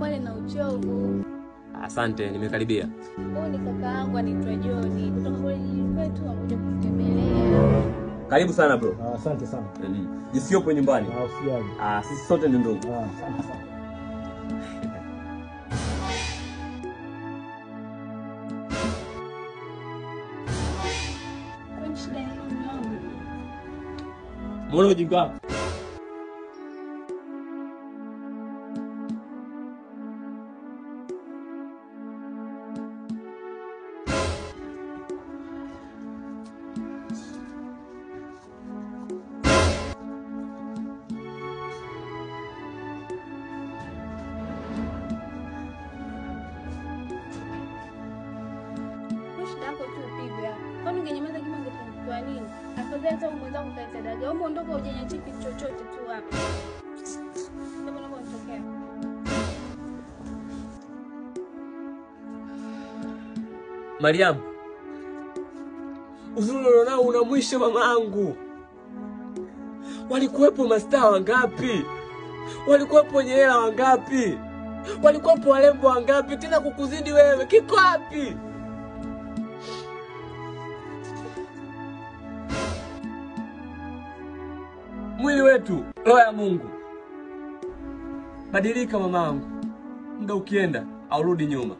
pole na uchovu. Asante, nimekaribia. Huyu ni kaka yangu anaitwa John. Kutoka kwetu amekuja kutembelea. Karibu sana bro. Asante sana. Jisikie upo nyumbani. Usijali. Sisi sote ni ndugu. Asante sana. Kwa shida ya mama. Mbona ujinga? Kwani ungenyamaza kama ungetuwa nini? Afadhali hata mwenzangu kaita daga. Wewe ondoka ujanye kitu chochote tu hapa. Ndio mbona unatokea? Mariam. Uzuri unao una mwisho mamangu. Walikuwepo mastaa wangapi? Walikuwepo wenye hela wangapi? Walikuwepo walembo wangapi tena kukuzidi wewe? Kiko wapi? Mwili wetu, roho ya Mungu. Badilika mamangu. Muda ukienda, au rudi nyuma.